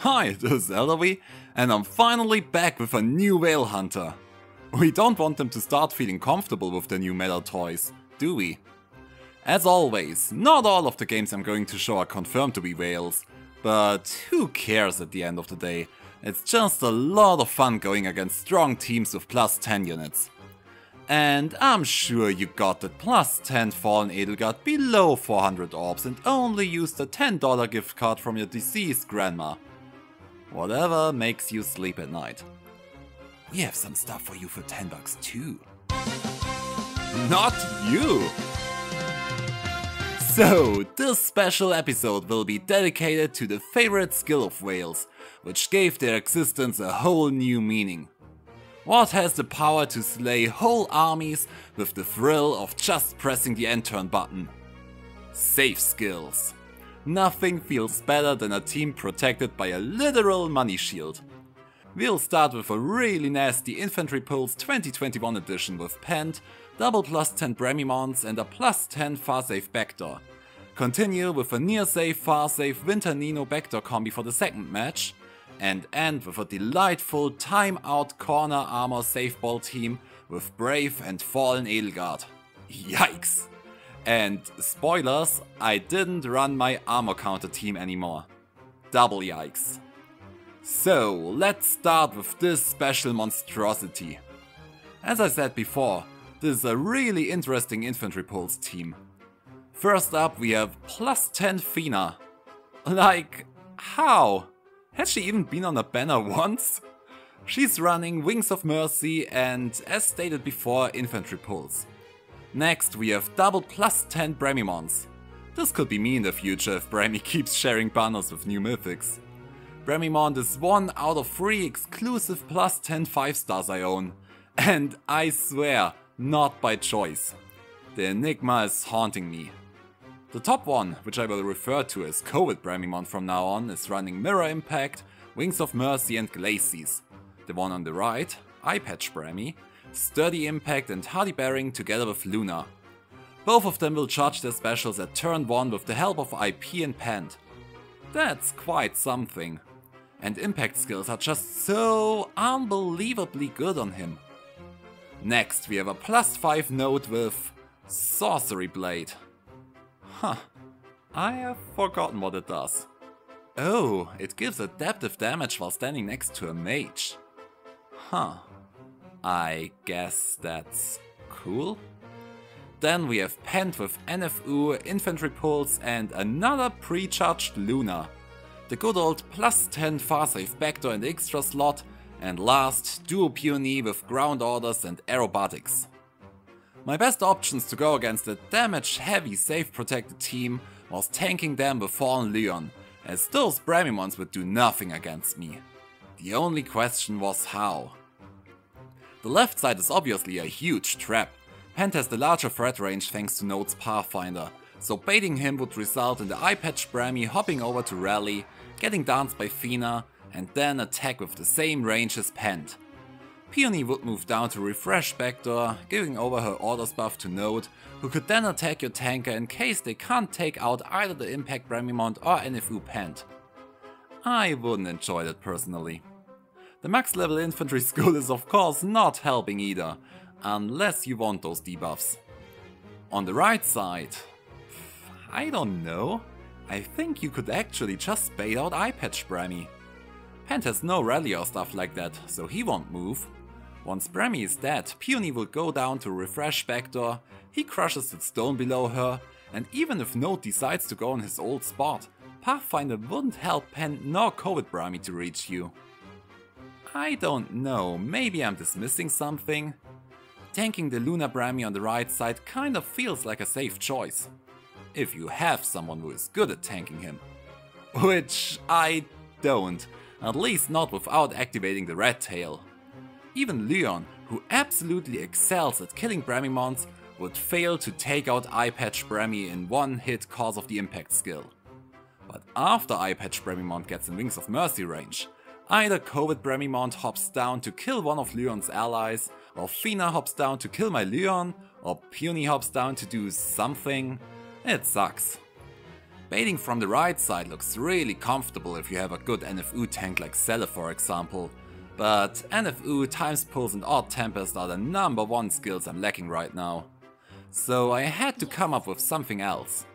Hi, this is Eldervi, and I'm finally back with a new Whalehunter. We don't want them to start feeling comfortable with their new metal toys, do we? As always, not all of the games I'm going to show are confirmed to be whales, but who cares at the end of the day? It's just a lot of fun going against strong teams with plus 10 units. And I'm sure you got that plus 10 fallen Edelgard below 400 orbs and only used a $10 gift card from your deceased grandma. Whatever makes you sleep at night. We have some stuff for you for $10 too. Not you! So, this special episode will be dedicated to the favorite skill of whales, which gave their existence a whole new meaning. What has the power to slay whole armies with the thrill of just pressing the end turn button? Save skills. Nothing feels better than a team protected by a literal money shield. We'll start with a really nasty Infantry Pulse 2021 edition with Pent, double plus 10 Bramimonds and a plus 10 FarSave Hector. Continue with a NearSave FarSave Winter Nino Hector combi for the second match. And end with a delightful time-out corner armor save ball team with Brave and Fallen Edelgard. Yikes! And spoilers, I didn't run my armor counter team anymore. Double yikes. So, let's start with this special monstrosity. As I said before, this is a really interesting Infantry Pulse team. First up we have plus 10 Phina. Like, how? Has she even been on a banner once? She's running Wings of Mercy and, as stated before, Infantry Pulse. Next we have double plus 10 Bramimonds. This could be me in the future if Brami keeps sharing banners with new mythics. Bramimond is 1 out of 3 exclusive plus 10 5-stars I own. And I swear, not by choice. The enigma is haunting me. The top one, which I will refer to as COVID Bramimond from now on, is running Mirror Impact, Wings of Mercy and Glacies. The one on the right, Eye Patch Brami, Sturdy Impact and Hardy Bearing together with Luna. Both of them will charge their specials at turn 1 with the help of IP and Pent. That's quite something. And impact skills are just so unbelievably good on him. Next we have a plus 5 node with Sorcery Blade. Huh, I have forgotten what it does. Oh, it gives adaptive damage while standing next to a mage. Huh, I guess that's cool. Then we have Pent with NFU, Infantry Pulse and another pre-charged Luna. The good old plus 10 FarSave Hector and extra slot, and last, Duo Peony with Ground Orders and Aerobatics. My best options to go against a damage heavy save protected team was tanking them with Fallen Leon, as those Bramimonds would do nothing against me. The only question was how. The left side is obviously a huge trap. Pent has the larger threat range thanks to Node's Pathfinder, so baiting him would result in the Eye Patch Brami hopping over to rally, getting danced by Phina, and then attack with the same range as Pent. Peony would move down to refresh Hector, giving over her orders buff to Node, who could then attack your tanker in case they can't take out either the Impact Bramimond or NFU Pent. I wouldn't enjoy that personally. The max level infantry skill is of course not helping either, unless you want those debuffs. On the right side, I don't know. I think you could actually just bait out Eye Patch Brami. Pent has no rally or stuff like that, so he won't move. Once Brami is dead, Peony will go down to refresh Hector, he crushes the stone below her, and even if Node decides to go on his old spot, Pathfinder wouldn't help Pent nor COVID Brami to reach you. I don't know, maybe I'm dismissing something? Tanking the Luna Brami on the right side kind of feels like a safe choice. If you have someone who is good at tanking him. Which I don't, at least not without activating the red tail. Even Leon, who absolutely excels at killing Bramimonds, would fail to take out Eye Patch Brami in one hit cause of the impact skill. But after Eye Patch Bramimond gets in Wings of Mercy range, either COVID Bramimond hops down to kill one of Leon's allies, or Phina hops down to kill my Leon, or Peony hops down to do something. It sucks. Baiting from the right side looks really comfortable if you have a good NFU tank like Selle for example, but NFU, Times Pulse and Odd Tempest are the #1 skills I'm lacking right now. So I had to come up with something else.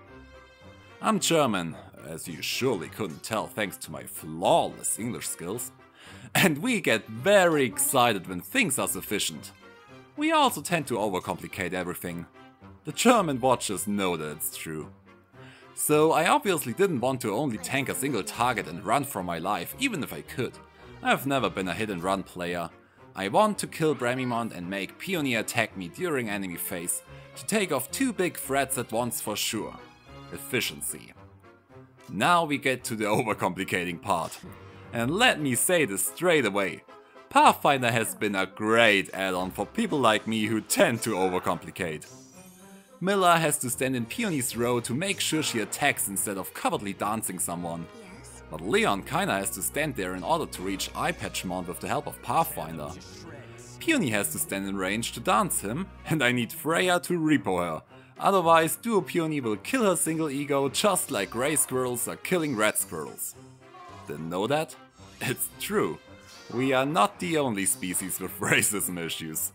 I'm German, as you surely couldn't tell thanks to my flawless English skills, and we get very excited when things are sufficient. We also tend to overcomplicate everything. The German watchers know that it's true. So I obviously didn't want to only tank a single target and run for my life, even if I could. I've never been a hit and run player. I want to kill Bramimond and make Peony attack me during enemy phase, to take off 2 big threats at once for sure. Efficiency. Now we get to the overcomplicating part. And let me say this straight away. Pathfinder has been a great add-on for people like me who tend to overcomplicate. Milla has to stand in Peony's row to make sure she attacks instead of covertly dancing someone. But Leon kinda has to stand there in order to reach Eyepatchmon with the help of Pathfinder. Peony has to stand in range to dance him, and I need Freya to repo her. Otherwise, Duo Peony will kill her single ego just like grey squirrels are killing red squirrels. Didn't know that? It's true. We are not the only species with racism issues.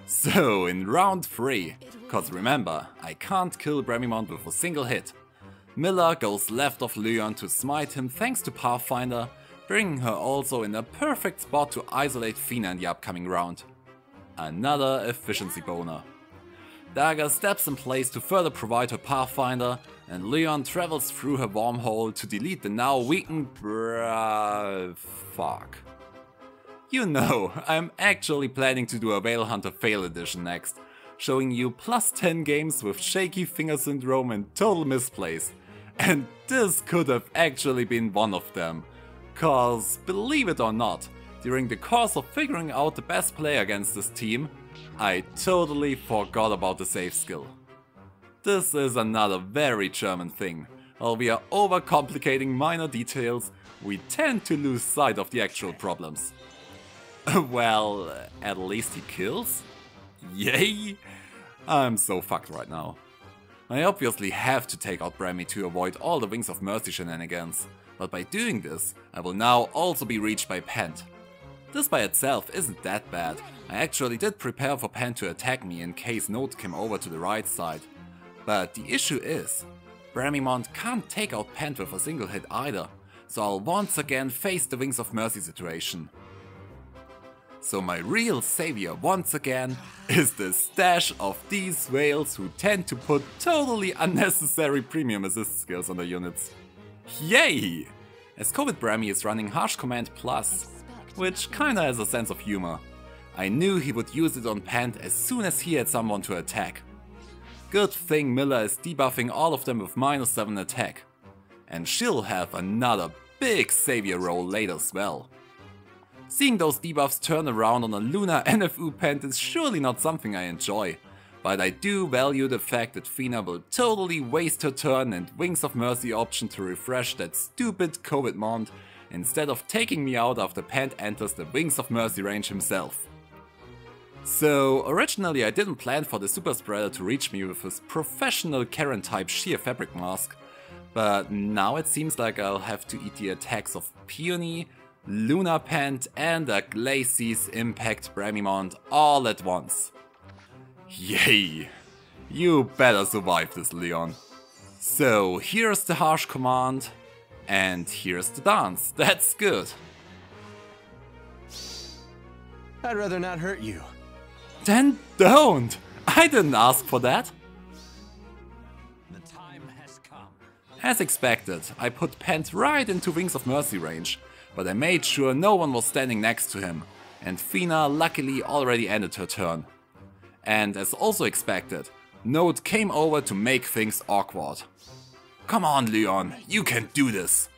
So, in round 3, cause remember, I can't kill Bramimond with a single hit, Milla goes left of Leon to smite him thanks to Pathfinder, bringing her also in a perfect spot to isolate Phina in the upcoming round. Another efficiency boner. Daga steps in place to further provide her Pathfinder, and Leon travels through her wormhole to delete the now weakened fuck. You know, I'm actually planning to do a Whalehunter Fail Edition next, showing you +10 games with shaky finger syndrome and total misplays. And this could have actually been one of them. Cause, believe it or not, during the course of figuring out the best play against this team, I totally forgot about the save skill. This is another very German thing. While we are overcomplicating minor details, we tend to lose sight of the actual problems. Well, at least he kills? Yay! I'm so fucked right now. I obviously have to take out Brammy to avoid all the Wings of Mercy shenanigans, but by doing this, I will now also be reached by Pent. This by itself isn't that bad. I actually did prepare for Pent to attack me in case Note came over to the right side. But the issue is, Bramimond can't take out Pent with a single hit either, so I'll once again face the Wings of Mercy situation. So my real savior once again is the stash of these whales who tend to put totally unnecessary premium assist skills on their units. Yay! As COVID Brammy is running Harsh Command Plus, which kinda has a sense of humor. I knew he would use it on Pent as soon as he had someone to attack. Good thing Milla is debuffing all of them with -7 attack. And she'll have another big savior role later as well. Seeing those debuffs turn around on a Luna NFU Pent is surely not something I enjoy, but I do value the fact that Phina will totally waste her turn and Wings of Mercy option to refresh that stupid COVID-mond instead of taking me out after Pent enters the Wings of Mercy range himself. So originally I didn't plan for the Super Spreader to reach me with his professional Karen type sheer fabric mask, but now it seems like I'll have to eat the attacks of Peony, Luna Pent and a Glacis Impact Bramimond all at once. Yay! You better survive this, Leon. So here's the harsh command, and here's the dance. That's good. I'd rather not hurt you. Then don't! I didn't ask for that. The time has come. As expected, I put Pent right into Wings of Mercy range, but I made sure no one was standing next to him, and Phina luckily already ended her turn. And as also expected, Note came over to make things awkward. Come on Leon, you can do this!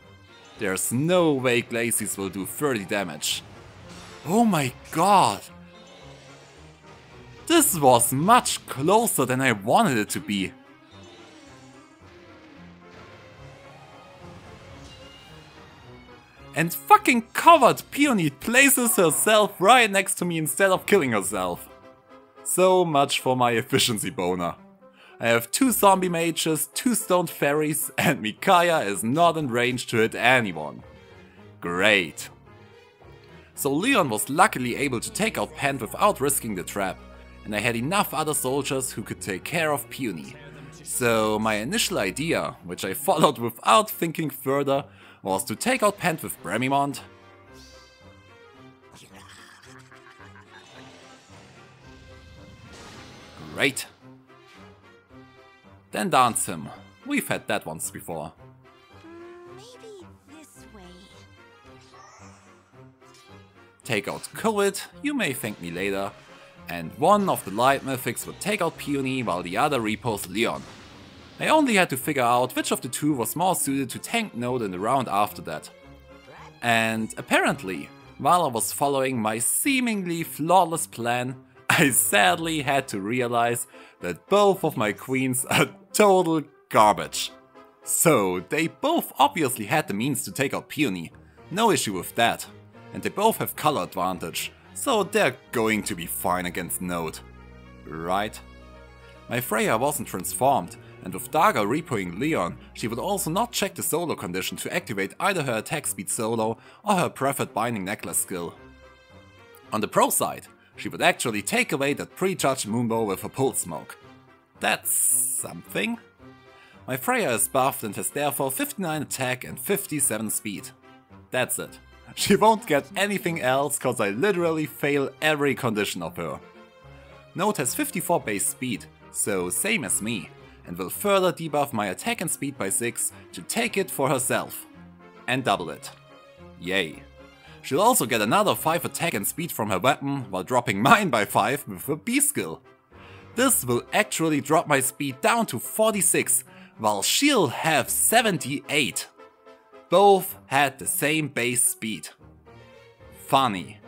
There's no way Glacis will do 30 damage. Oh my god! This was much closer than I wanted it to be. And fucking covered Peony places herself right next to me instead of killing herself. So much for my efficiency boner. I have 2 zombie mages, 2 stoned fairies, and Micaiah is not in range to hit anyone. Great. So Leon was luckily able to take out Pent without risking the trap, and I had enough other soldiers who could take care of Puny. So my initial idea, which I followed without thinking further, was to take out Pent with Bramimond. Great. Then dance him. We've had that once before. Maybe this way. Take out Covid, you may thank me later. And one of the light mythics would take out Puny while the other repos Leon. I only had to figure out which of the two was more suited to tank Node in the round after that. And apparently, while I was following my seemingly flawless plan, I sadly had to realize that both of my queens are total garbage. So they both obviously had the means to take out Puny, no issue with that. And they both have color advantage, so they're going to be fine against Node. Right? My Freya wasn't transformed, and with Daga repoing Leon, she would also not check the solo condition to activate either her attack speed solo or her preferred binding necklace skill. On the pro side, she would actually take away that prejudged Moonbow with a pulse smoke. That's something. My Freya is buffed and has therefore 59 attack and 57 speed. That's it. She won't get anything else cause I literally fail every condition of her. Node has 54 base speed, so same as me, and will further debuff my attack and speed by 6 to take it for herself. And double it. Yay. She'll also get another 5 attack and speed from her weapon while dropping mine by 5 with her B skill. This will actually drop my speed down to 46, while she'll have 78. Both had the same base speed. Funny.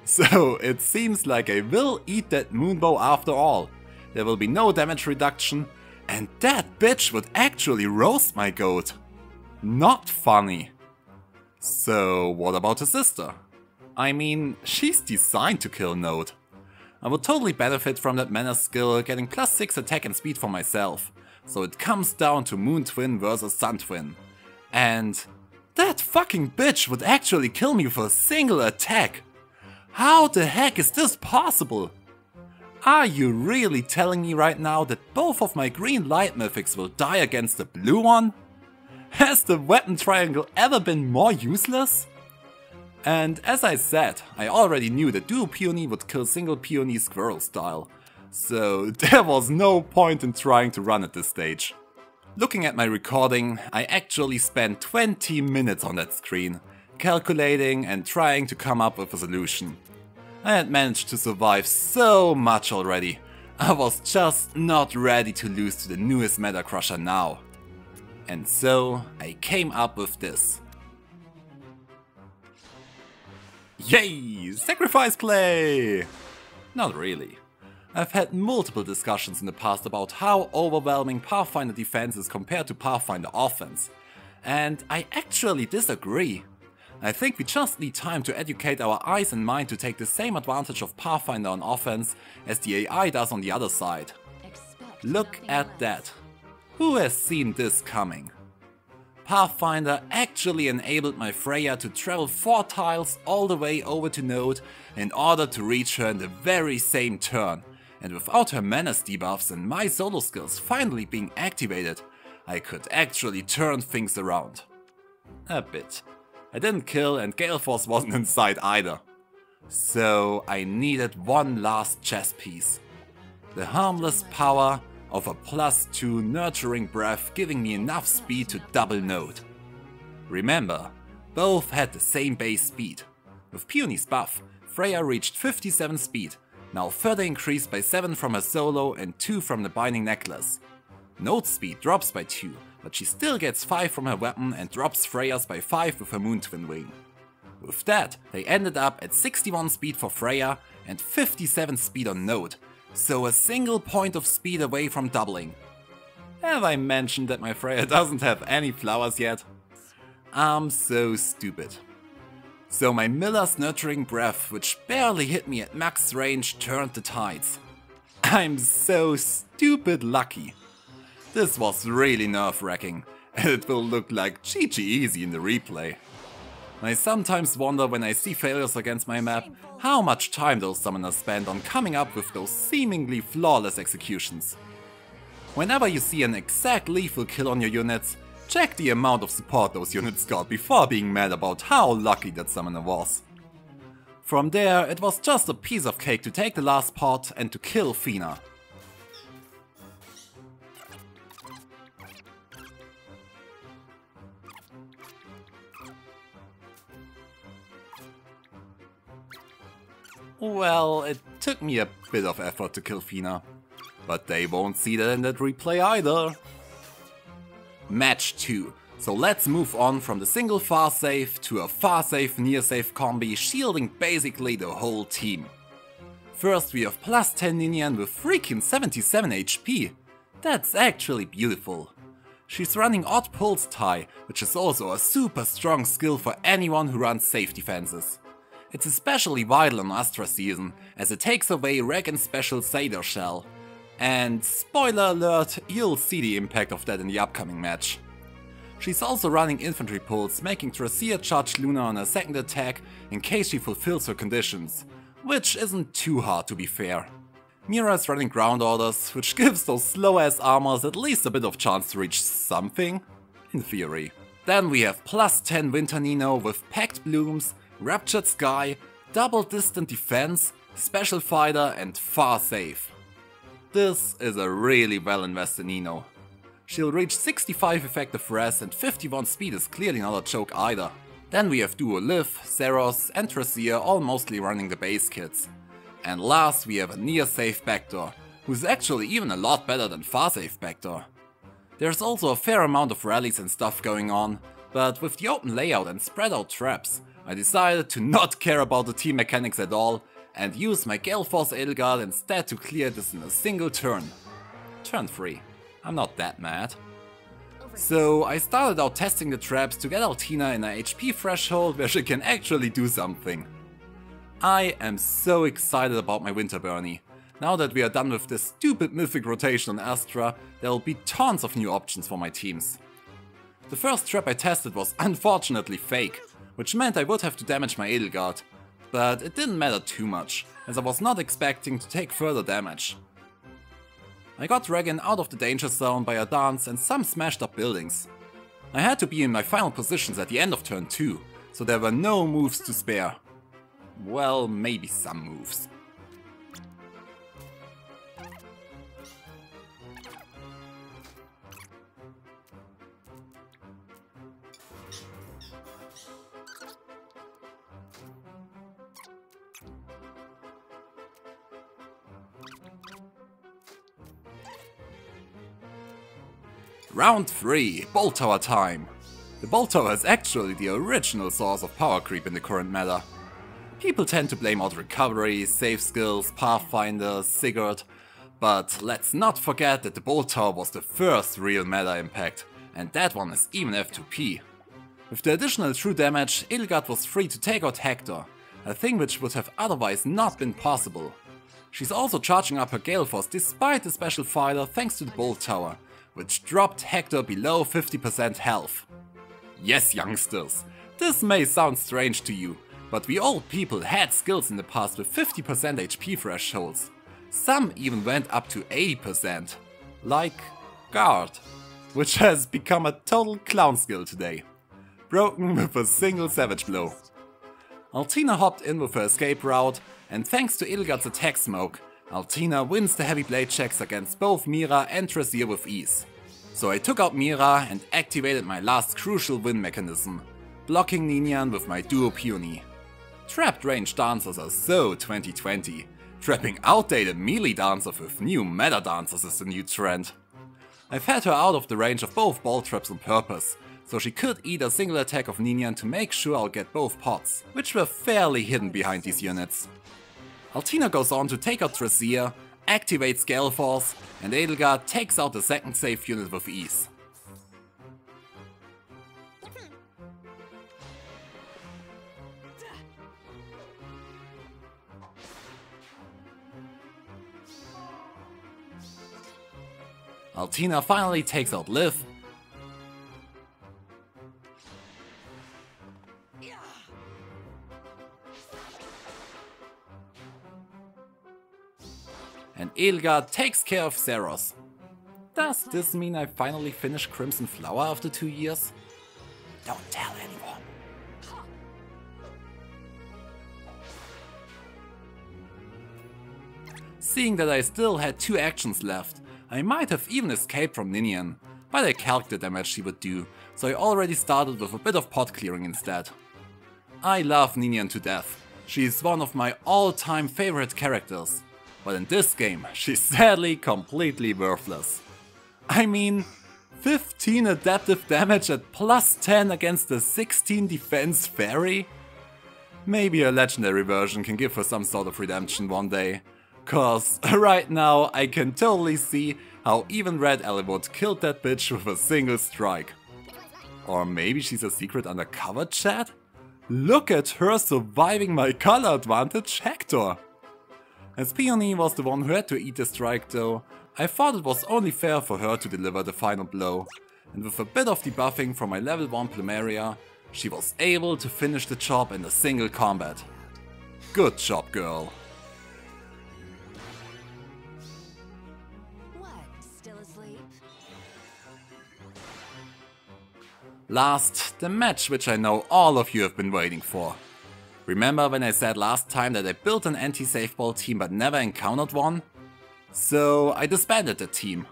So it seems like I will eat that Moonbow after all. There will be no damage reduction, and that bitch would actually roast my goat. Not funny. So what about her sister? I mean, she's designed to kill Node. I would totally benefit from that mana skill, getting plus 6 attack and speed for myself. So it comes down to Moon Twin versus Sun Twin. And that fucking bitch would actually kill me with a single attack. How the heck is this possible? Are you really telling me right now that both of my green light mythics will die against the blue one? Has the weapon triangle ever been more useless? And as I said, I already knew that dual Peony would kill single Peony squirrel style, so there was no point in trying to run at this stage. Looking at my recording, I actually spent 20 minutes on that screen, calculating and trying to come up with a solution. I had managed to survive so much already, I was just not ready to lose to the newest meta crusher now. And so I came up with this. Yay! Sacrifice play! Not really. I've had multiple discussions in the past about how overwhelming Pathfinder defense is compared to Pathfinder offense. And I actually disagree. I think we just need time to educate our eyes and mind to take the same advantage of Pathfinder on offense as the AI does on the other side. Look at that. Who has seen this coming? Pathfinder actually enabled my Freya to travel 4 tiles all the way over to Node in order to reach her in the very same turn, and without her menace debuffs and my solo skills finally being activated, I could actually turn things around. A bit. I didn't kill and Gale Force wasn't in sight either. So I needed one last chess piece. The harmless power of a +2 nurturing breath giving me enough speed to double Node. Remember, both had the same base speed. With Peony's buff, Freya reached 57 speed, now further increased by 7 from her solo and 2 from the binding necklace. Node's speed drops by 2, but she still gets 5 from her weapon and drops Freya's by 5 with her Moon Twin Wing. With that, they ended up at 61 speed for Freya and 57 speed on Node, so a single point of speed away from doubling. Have I mentioned that my Freya doesn't have any flowers yet? I'm so stupid. So my Miller's Nurturing Breath, which barely hit me at max range, turned the tides. I'm so stupid lucky. This was really nerve-wracking, and it will look like GG easy in the replay. I sometimes wonder when I see failures against my map, how much time those summoners spend on coming up with those seemingly flawless executions. Whenever you see an exact lethal kill on your units, check the amount of support those units got before being mad about how lucky that summoner was. From there, it was just a piece of cake to take the last pot and to kill Phina. Well, it took me a bit of effort to kill Phina, but they won't see that in that replay either. Match 2. So let's move on from the single FarSave to a FarSave NearSave combi shielding basically the whole team. First we have plus 10 Ninian with freaking 77 HP. That's actually beautiful. She's running Odd Pulse Tie, which is also a super strong skill for anyone who runs safe defenses. It's especially vital in Astra season, as it takes away Regan's special Satyr Shell. And spoiler alert, you'll see the impact of that in the upcoming match. She's also running Infantry Pulse, making Tracia charge Luna on her second attack in case she fulfills her conditions, which isn't too hard to be fair. Mira is running Ground Orders, which gives those slow ass armors at least a bit of chance to reach something, in theory. Then we have plus 10 Winter Nino with Packed Blooms, Raptured Sky, Double Distant Defense, Special Fighter and FarSave. This is a really well invested Nino. She'll reach 65 effective res and 51 speed is clearly not a joke either. Then we have Duo Liv, Zeros and Tracia all mostly running the base kits. And last we have a NearSave Hector, who's actually even a lot better than FarSave Hector. There's also a fair amount of rallies and stuff going on, but with the open layout and spread out traps, I decided to not care about the team mechanics at all and use my Gale Force Edelgard instead to clear this in a single turn. Turn 3. I'm not that mad. So I started out testing the traps to get Altina in a HP threshold where she can actually do something. I am so excited about my Winter Burnie. Now that we are done with this stupid mythic rotation on Astra, there will be tons of new options for my teams. The first trap I tested was unfortunately fake, which meant I would have to damage my Edelgard, but it didn't matter too much, as I was not expecting to take further damage. I got Regan out of the danger zone by a dance and some smashed up buildings. I had to be in my final positions at the end of turn 2, so there were no moves to spare. Well, maybe some moves. Round 3, Bolt Tower time. The Bolt Tower is actually the original source of power creep in the current meta. People tend to blame Auto Recovery, Save Skills, Pathfinder, Sigurd, but let's not forget that the Bolt Tower was the first real meta impact, and that one is even F2P. With the additional true damage, Edelgard was free to take out Hector, a thing which would have otherwise not been possible. She's also charging up her Gale Force despite the special fighter thanks to the Bolt Tower, which dropped Hector below 50% health. Yes, youngsters, this may sound strange to you, but we old people had skills in the past with 50% HP thresholds. Some even went up to 80%, like Guard, which has become a total clown skill today. Broken with a single Savage Blow. Altina hopped in with her escape route, and thanks to Edelgard's attack smoke, Altina wins the heavy blade checks against both Mira and Tracia with ease. So I took out Mira and activated my last crucial win mechanism, blocking Ninian with my Duo Peony. Trapped range dancers are so 2020, trapping outdated melee dancers with new meta dancers is the new trend. I've had her out of the range of both ball traps on purpose, so she could eat a single attack of Ninian to make sure I'll get both pots, which were fairly hidden behind these units. Altina goes on to take out Tracia, activates Gale Force, and Edelgard takes out the second safe unit with ease. Altina finally takes out Liv. And Edelgard takes care of Zeros. Does this mean I finally finished Crimson Flower after 2 years? Don't tell anyone. Seeing that I still had 2 actions left, I might have even escaped from Ninian, but I calculated the damage she would do, so I already started with a bit of pot clearing instead. I love Ninian to death. She is one of my all-time favorite characters. But in this game, she's sadly completely worthless. I mean, 15 adaptive damage at +10 against a 16 defense fairy? Maybe a legendary version can give her some sort of redemption one day. Cause right now I can totally see how even Red Elwood killed that bitch with a single strike. Or maybe she's a secret undercover chat? Look at her surviving my color advantage, Hector! As Peony was the one who had to eat the strike though, I thought it was only fair for her to deliver the final blow, and with a bit of debuffing from my level 1 Plumeria, she was able to finish the job in a single combat. Good job, girl. What? Still asleep? Last, the match which I know all of you have been waiting for. Remember when I said last time that I built an anti-save ball team but never encountered one? So I disbanded the team.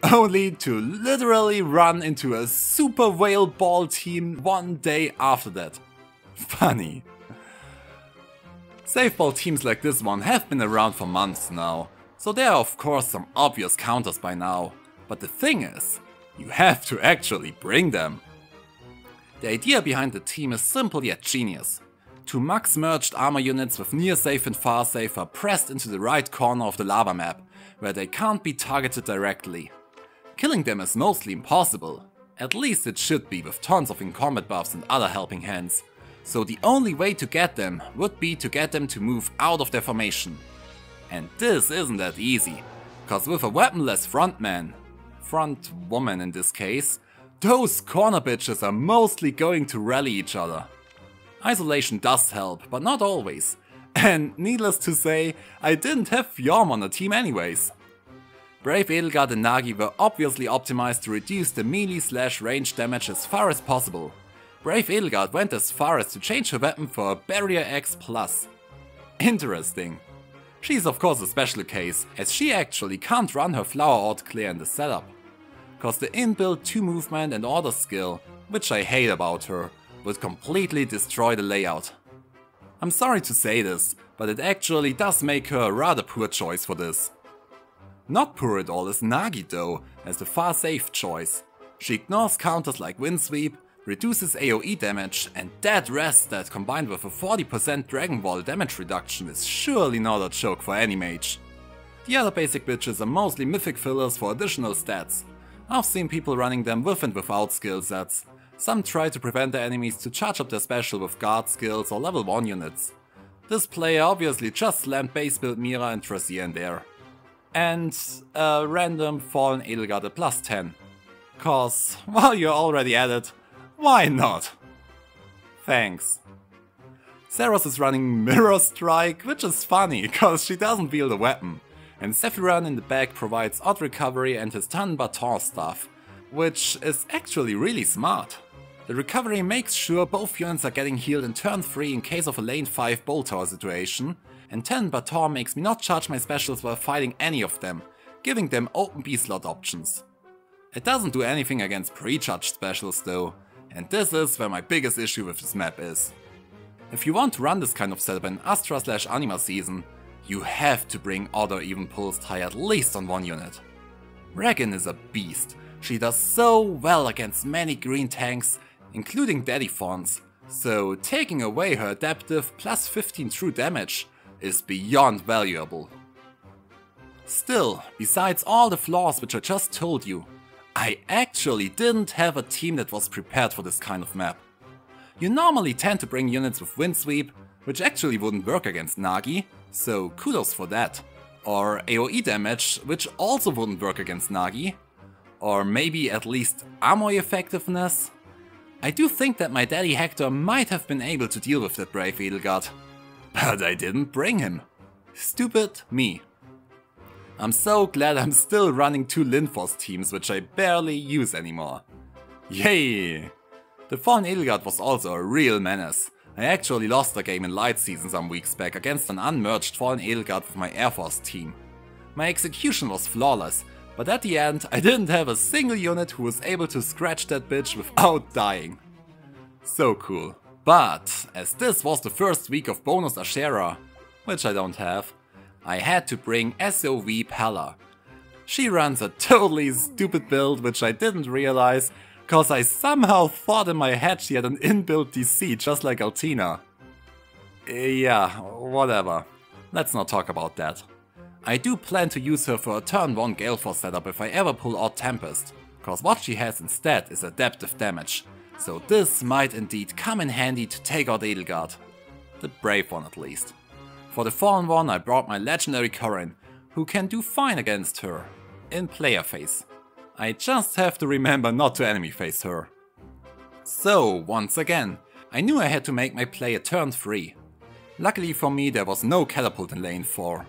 Only to literally run into a super whale ball team one day after that. Funny. Save ball teams like this one have been around for months now, so there are of course some obvious counters by now. But the thing is, you have to actually bring them. The idea behind the team is simple yet genius. 2 max merged armor units with NearSave and FarSave are pressed into the right corner of the lava map, where they can't be targeted directly. Killing them is mostly impossible, at least it should be with tons of in-combat buffs and other helping hands, so the only way to get them would be to get them to move out of their formation. And this isn't that easy, cause with a weaponless frontman, front woman in this case, those corner bitches are mostly going to rally each other. Isolation does help, but not always. And needless to say, I didn't have Fjorm on the team anyways. Brave Edelgard and Nagi were obviously optimized to reduce the melee/range damage as far as possible. Brave Edelgard went as far as to change her weapon for a Barrier X+. Interesting. She's of course a special case, as she actually can't run her flower out clear in the setup. Cause the inbuilt 2 movement and order skill, which I hate about her, would completely destroy the layout. I'm sorry to say this, but it actually does make her a rather poor choice for this. Not poor at all is Nagi though, as the far safe choice. She ignores counters like Windsweep, reduces AoE damage, and that rest that combined with a 40% Dragon Ball damage reduction is surely not a joke for any mage. The other basic bitches are mostly mythic fillers for additional stats. I've seen people running them with and without skill sets. Some try to prevent their enemies to charge up their special with guard skills or level 1 units. This player obviously just slammed base build Mira and Tracia in there. And a random fallen Edelgard at +10. Cause, while you're already at it, why not? Thanks. Zeros is running Mirror Strike, which is funny, cause she doesn't wield a weapon. And Sephiron in the back provides odd recovery and his Tan Baton stuff, which is actually really smart. The recovery makes sure both units are getting healed in turn 3 in case of a lane 5 bolt tower situation, and Tan Baton makes me not charge my specials while fighting any of them, giving them open B slot options. It doesn't do anything against pre-charged specials though, and this is where my biggest issue with this map is. If you want to run this kind of setup in Astra/Anima season, you have to bring odd or even pulsed high at least on 1 unit. Regin is a beast. She does so well against many green tanks, including Daddy Fawns, so taking away her adaptive +15 true damage is beyond valuable. Still, besides all the flaws which I just told you, I actually didn't have a team that was prepared for this kind of map. You normally tend to bring units with Windsweep, which actually wouldn't work against Nagi, so kudos for that. Or AoE damage, which also wouldn't work against Nagi, Or maybe at least ammo effectiveness? I do think that my daddy Hector might have been able to deal with that brave Edelgard. But I didn't bring him. Stupid me. I'm so glad I'm still running 2 Linforce teams, which I barely use anymore. Yay! The fallen Edelgard was also a real menace. I actually lost a game in Light Season some weeks back against an unmerged fallen Edelgard with my Air Force team. My execution was flawless, but at the end I didn't have a single unit who was able to scratch that bitch without dying. So cool. But as this was the first week of bonus Ashera, which I don't have, I had to bring SOV Pella. She runs a totally stupid build which I didn't realize, cause I somehow thought in my head she had an inbuilt DC just like Altina. Yeah, whatever. Let's not talk about that. I do plan to use her for a turn 1 Gale Force setup if I ever pull out Tempest, cause what she has instead is adaptive damage, so this might indeed come in handy to take out Edelgard. The brave one at least. For the fallen one I brought my legendary Corrin, who can do fine against her, in player phase. I just have to remember not to enemy phase her. So, once again, I knew I had to make my play a turn 3. Luckily for me there was no catapult in lane 4.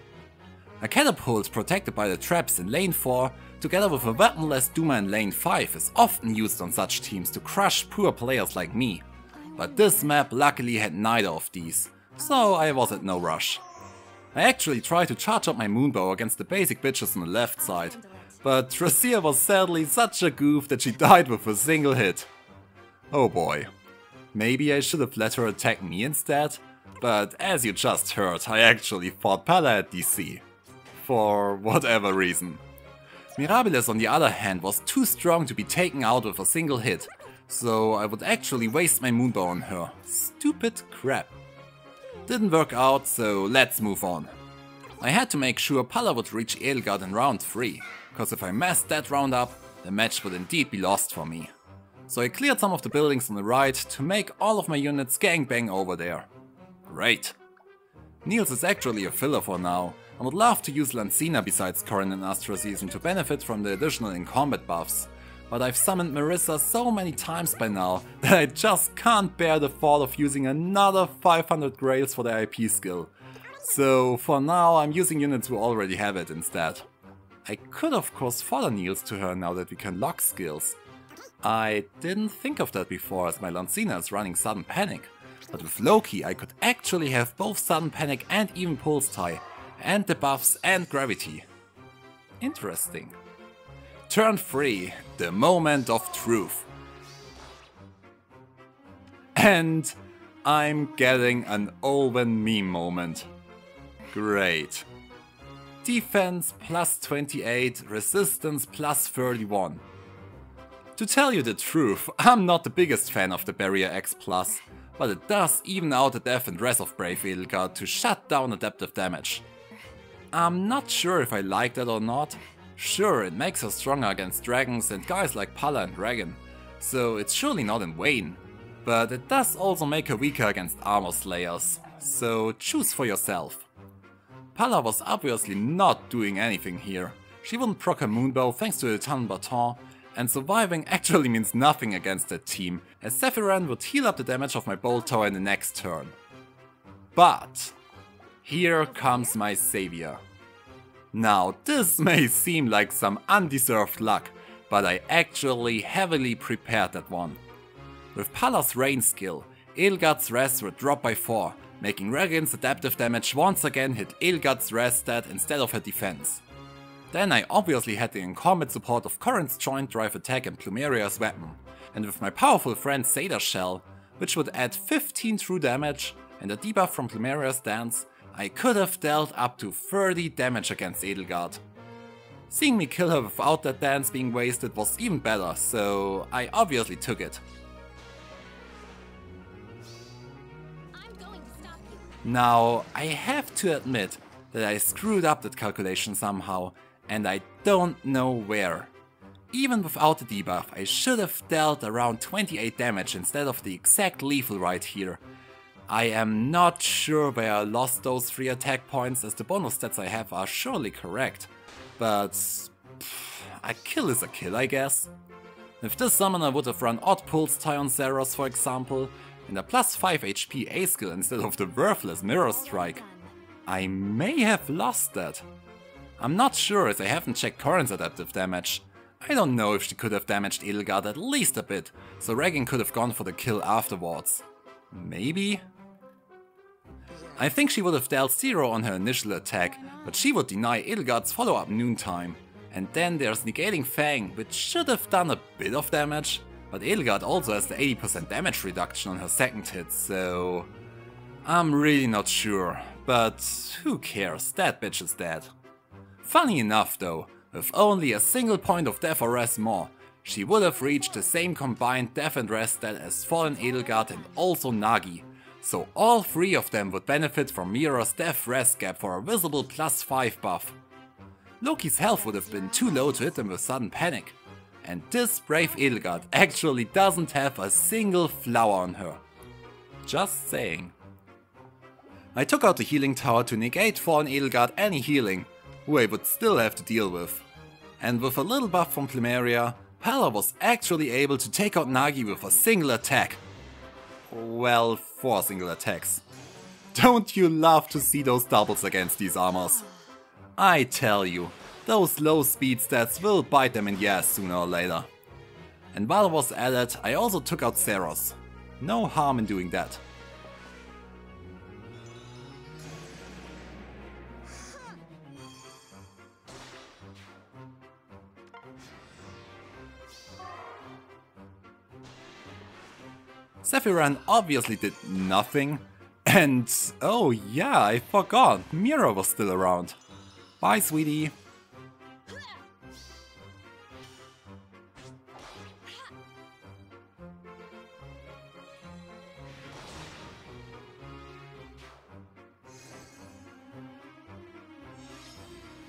A catapult protected by the traps in lane 4, together with a weaponless Duma in lane 5 is often used on such teams to crush poor players like me. But this map luckily had neither of these, so I was at no rush. I actually tried to charge up my moonbow against the basic bitches on the left side, but Tracia was sadly such a goof that she died with a single hit. Oh boy. Maybe I should have let her attack me instead, but as you just heard, I actually fought Pella at DC. For whatever reason. Mirabilis on the other hand was too strong to be taken out with a single hit, so I would actually waste my moonbow on her. Stupid crap. Didn't work out, so let's move on. I had to make sure Palla would reach Edelgard in round 3, cause if I messed that round up, the match would indeed be lost for me. So I cleared some of the buildings on the right to make all of my units gangbang over there. Great. Niels is actually a filler for now. I would love to use Lancina besides Corrin in Astra Season to benefit from the additional in-combat buffs, but I've summoned Marissa so many times by now that I just can't bear the thought of using another 500 grails for the IP skill. So for now I'm using units who already have it instead. I could of course follow Niels to her now that we can lock skills. I didn't think of that before as my Lancina is running Sudden Panic, but with Loki I could actually have both Sudden Panic and even Pulse Tie, and the buffs and gravity. Interesting. Turn 3, the moment of truth. And I'm getting an Olwen meme moment. Great. Defense plus 28, resistance plus 31. To tell you the truth, I'm not the biggest fan of the Barrier X+, but it does even out the death and res of Brave Edelgard to shut down adaptive damage. I'm not sure if I like that or not. Sure, it makes her stronger against dragons and guys like Palla and Dragon, so it's surely not in vain. But it does also make her weaker against armor slayers, so choose for yourself. Palla was obviously not doing anything here. She wouldn't proc her moonbow thanks to the Tunnel Baton, and surviving actually means nothing against that team, as Sephiran would heal up the damage of my Bolt Tower in the next turn. But here comes my savior. Now this may seem like some undeserved luck, but I actually heavily prepared that one. With Palla's rain skill, Edelgard's res would drop by 4, making Regan's adaptive damage once again hit Edelgard's res stat instead of her defense. Then I obviously had the in-combat support of Corrin's Joint Drive attack and Plumeria's weapon, and with my powerful friend Seda Shell, which would add 15 true damage, and a debuff from Plumeria's dance, I could have dealt up to 30 damage against Edelgard. Seeing me kill her without that dance being wasted was even better, so I obviously took it. Now, I have to admit that I screwed up that calculation somehow, and I don't know where. Even without the debuff, I should have dealt around 28 damage instead of the exact lethal right here. I am not sure where I lost those 3 attack points, as the bonus stats I have are surely correct, but a kill is a kill, I guess. If this summoner would have run Odd Pulse tie on Zeros, for example, and a plus 5 HP A skill instead of the worthless Mirror Strike, I may have lost that. I'm not sure as I haven't checked Corrin's adaptive damage. I don't know if she could have damaged Edelgard at least a bit, so Regan could have gone for the kill afterwards. Maybe? I think she would have dealt 0 on her initial attack, but she would deny Edelgard's follow-up noontime. And then there's negating Fang, which should have done a bit of damage, but Edelgard also has the 80% damage reduction on her second hit, so... I'm really not sure, but who cares, that bitch is dead. Funny enough though, with only a single point of death or res more, she would have reached the same combined death and res stat as fallen Edelgard and also Nagi, so all 3 of them would benefit from Mira's death res gap for a visible plus 5 buff. Loki's health would have been too low to hit him with sudden panic, and this brave Edelgard actually doesn't have a single flower on her. Just saying. I took out the healing tower to negate fallen Edelgard any healing, who I would still have to deal with. And with a little buff from Plumeria, Pala was actually able to take out Nagi with a single attack. Well, 4 single attacks. Don't you love to see those doubles against these armors? I tell you, those low speed stats will bite them in the ass sooner or later. And while I was at it, I also took out Zeros. No harm in doing that. Sephiran obviously did nothing, and oh yeah, I forgot, Mira was still around. Bye, sweetie.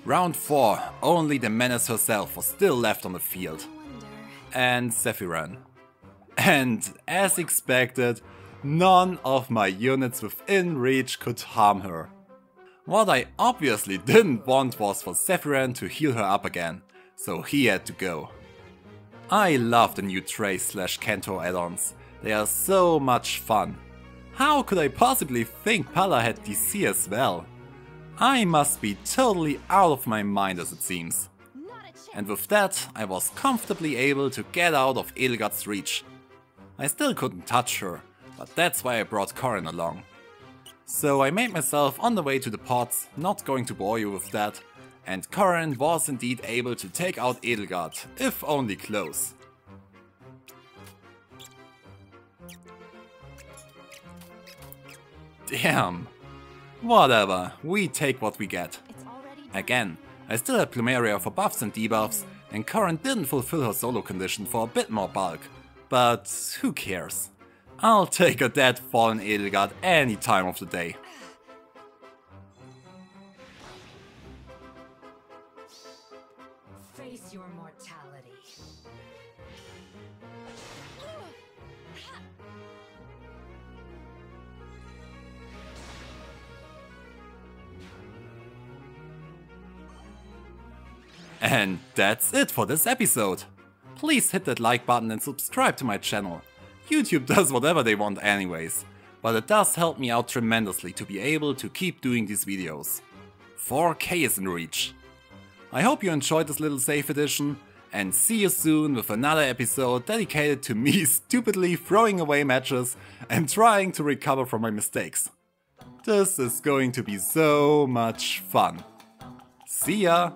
Round 4, only the menace herself was still left on the field. And Sephiran. And as expected, none of my units within reach could harm her. What I obviously didn't want was for Sephiran to heal her up again, so he had to go. I love the new Trace/Cantor add-ons, they are so much fun. How could I possibly think Pala had DC as well? I must be totally out of my mind as it seems. And with that, I was comfortably able to get out of Edelgard's reach. I still couldn't touch her, but that's why I brought Corrin along. So I made myself on the way to the pods, not going to bore you with that, and Corrin was indeed able to take out Edelgard, if only close. Damn. Whatever, we take what we get. Again, I still had Plumeria for buffs and debuffs, and Corrin didn't fulfill her solo condition for a bit more bulk. But who cares? I'll take a dead fallen Edelgard any time of the day. Face your mortality. And that's it for this episode. Please hit that like button and subscribe to my channel. YouTube does whatever they want anyways, but it does help me out tremendously to be able to keep doing these videos. 4K is in reach. I hope you enjoyed this little save edition, and see you soon with another episode dedicated to me stupidly throwing away matches and trying to recover from my mistakes. This is going to be so much fun. See ya!